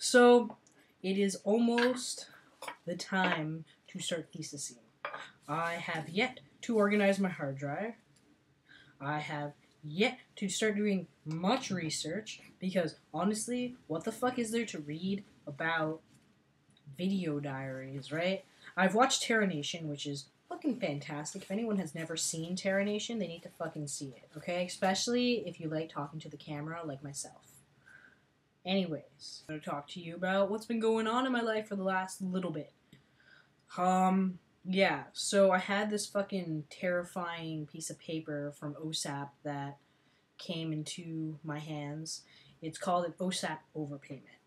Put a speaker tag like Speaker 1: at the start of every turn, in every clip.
Speaker 1: So, it is almost the time to start thesising. I have yet to organize my hard drive. I have yet to start doing much research because, honestly, what the fuck is there to read about video diaries, right? I've watched Terra Nation, which is fucking fantastic. If anyone has never seen Terra Nation, they need to fucking see it, okay? Especially if you like talking to the camera like myself. Anyways, I'm going to talk to you about what's been going on in my life for the last little bit. Yeah, so I had this fucking terrifying piece of paper from OSAP that came into my hands. It's called an OSAP overpayment.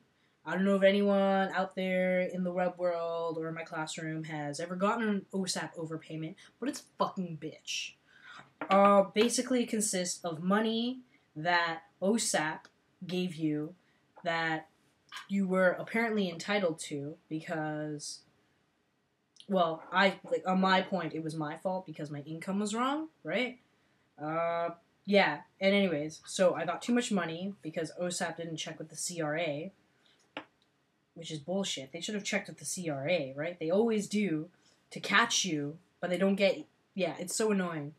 Speaker 1: I don't know if anyone out there in the web world or in my classroom has ever gotten an OSAP overpayment, but it's fucking bitch. Basically it consists of money that OSAP gave you that you were apparently entitled to because, well, on my point, it was my fault because my income was wrong, right? Yeah, and anyways, so I got too much money because OSAP didn't check with the CRA, which is bullshit. They should have checked with the CRA, right? They always do to catch you, but they don't get, yeah, it's so annoying.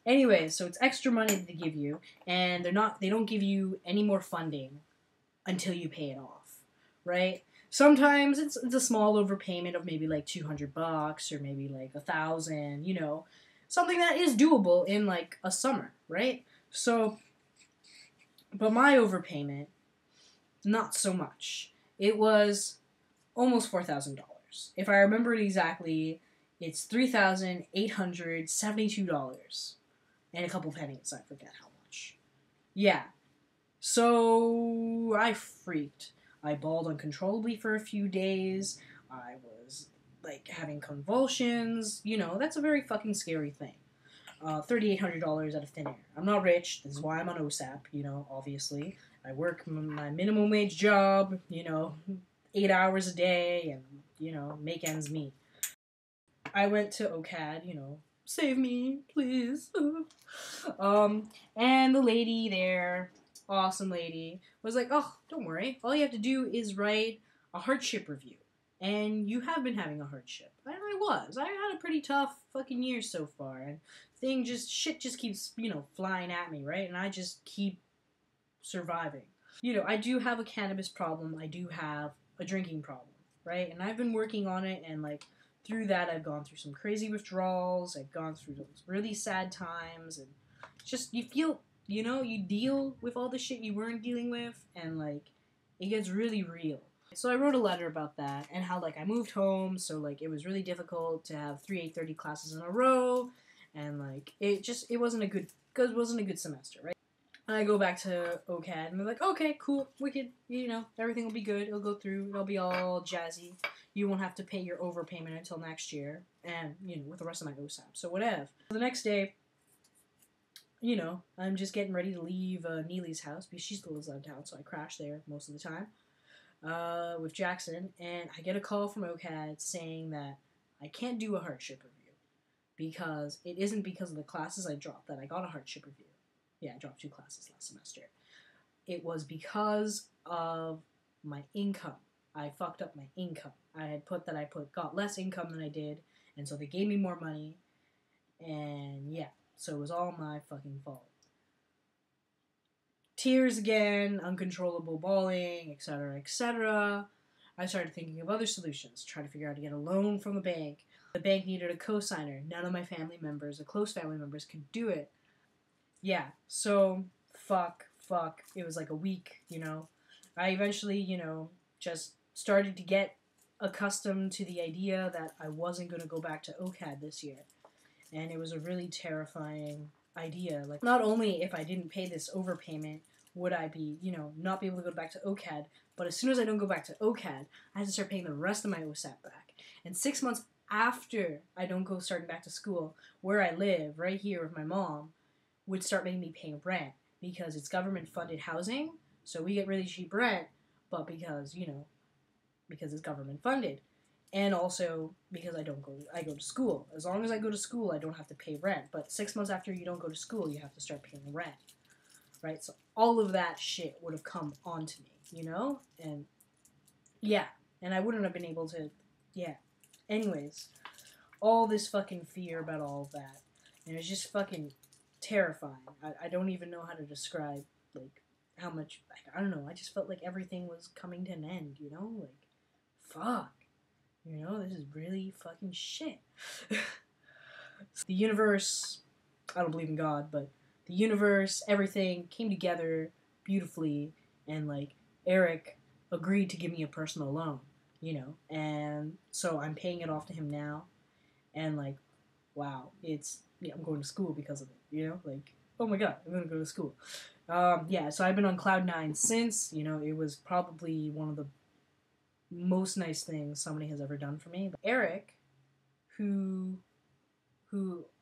Speaker 1: Anyway, so it's extra money that they give you, and they don't give you any more funding until you pay it off, right? Sometimes it's a small overpayment of maybe like $200 or maybe like $1,000, you know, something that is doable in like a summer, right? So, but my overpayment, not so much. It was almost $4,000. If I remember it exactly, it's $3,872 and a couple pennies. I forget how much. Yeah. So I freaked. I bawled uncontrollably for a few days. I was like having convulsions. You know, that's a very fucking scary thing. $3,800 out of thin air. I'm not rich. This is why I'm on OSAP, you know, obviously. I work my minimum wage job, you know, 8 hours a day and, you know, make ends meet. I went to OCAD, you know, save me, please. And the lady there, awesome lady, was like, oh, don't worry. All you have to do is write a hardship review. And you have been having a hardship. And I was. I had a pretty tough fucking year so far. And shit just keeps, you know, flying at me, right? And I just keep surviving. You know, I do have a cannabis problem. I do have a drinking problem, right? And I've been working on it, and like through that, I've gone through some crazy withdrawals. I've gone through those really sad times, and just you feel, you know, you deal with all the shit you weren't dealing with, and like it gets really real. So I wrote a letter about that and how like I moved home, so like it was really difficult to have 3 8:30 classes in a row, and like it wasn't a good semester, right? And I go back to OCAD, and they're like, okay, cool, wicked, you know, everything will be good, it'll go through, it'll be all jazzy, you won't have to pay your overpayment until next year, and, you know, with the rest of my OSAP, so whatever. The next day, you know, I'm just getting ready to leave Neely's house, because she still lives out of town, so I crash there most of the time, with Jackson, and I get a call from OCAD saying that I can't do a hardship review, because it isn't because of the classes I dropped that I got a hardship review. Yeah, I dropped 2 classes last semester. It was because of my income. I fucked up my income. I had put that I got less income than I did, and so they gave me more money, and yeah, so it was all my fucking fault. Tears again, uncontrollable bawling, etc., etc. I started thinking of other solutions, trying to figure out how to get a loan from the bank. The bank needed a co-signer. None of my family members, the close family members, could do it. Yeah, so, fuck, it was like a week, you know. I eventually, you know, just started to get accustomed to the idea that I wasn't going to go back to OCAD this year. And it was a really terrifying idea. Like, not only if I didn't pay this overpayment would I be, you know, not be able to go back to OCAD, but as soon as I don't go back to OCAD, I have to start paying the rest of my OSAP back. And 6 months after I don't go starting back to school, where I live, right here with my mom, would start making me pay rent because it's government-funded housing, so we get really cheap rent, but because, you know, because it's government-funded. And also because I go to school. As long as I go to school, I don't have to pay rent, but 6 months after you don't go to school, you have to start paying rent, right? So all of that shit would have come onto me, you know? And yeah, and I wouldn't have been able to, yeah. Anyways, all this fucking fear about all of that, and it was just fucking terrifying. I don't even know how to describe, like, how much, I don't know, I just felt like everything was coming to an end, you know? Like, fuck. You know, this is really fucking shit. The universe, I don't believe in God, but the universe, everything came together beautifully, and, like, Eric agreed to give me a personal loan, you know? And so I'm paying it off to him now, and, like, wow, yeah, I'm going to school because of it, you know? Like, oh my god, I'm going to go to school. Yeah, so I've been on cloud nine since, you know, it was probably one of the most nice things somebody has ever done for me. But Eric, who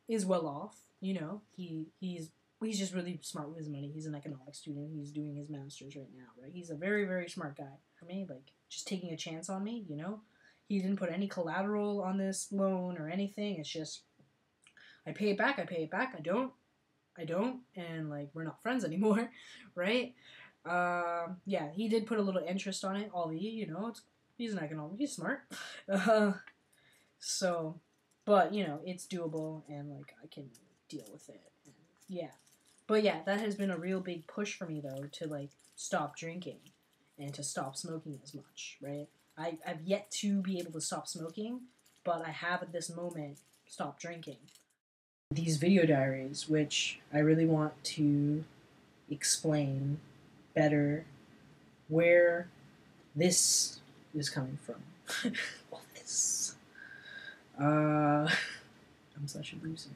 Speaker 1: is well off, you know, he's just really smart with his money. He's an economics student. He's doing his master's right now, right? He's a very, very smart guy. For me, like, just taking a chance on me, you know? He didn't put any collateral on this loan or anything. It's just, I pay it back, I don't, and, like, we're not friends anymore, right? Yeah, he did put a little interest on it, Ollie, you know, he's an economic, he's smart. So, but, you know, it's doable, and, like, I can deal with it, and, yeah. But, yeah, that has been a real big push for me, though, to, like, stop drinking and to stop smoking as much, right? I've yet to be able to stop smoking, but I have at this moment stopped drinking. These video diaries, which I really want to explain better where this is coming from. All this. I'm such a loser.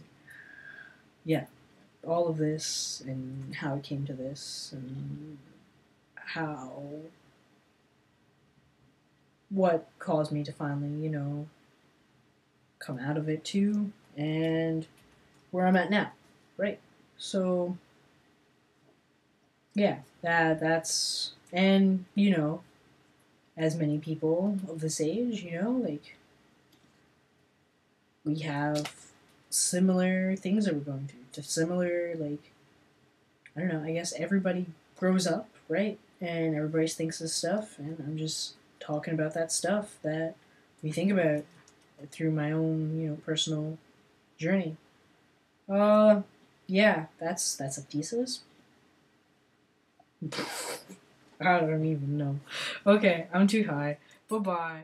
Speaker 1: Yeah, all of this and how it came to this and how what caused me to finally, you know, come out of it too, and where I'm at now, right? So yeah, that's, and, you know, as many people of this age, you know, like, we have similar things that we're going through, to similar, like, I don't know, I guess everybody grows up, right? And everybody thinks this stuff, and I'm just talking about that stuff that we think about through my own, you know, personal journey. Yeah, that's a thesis. I don't even know. Okay, I'm too high. Bye-bye.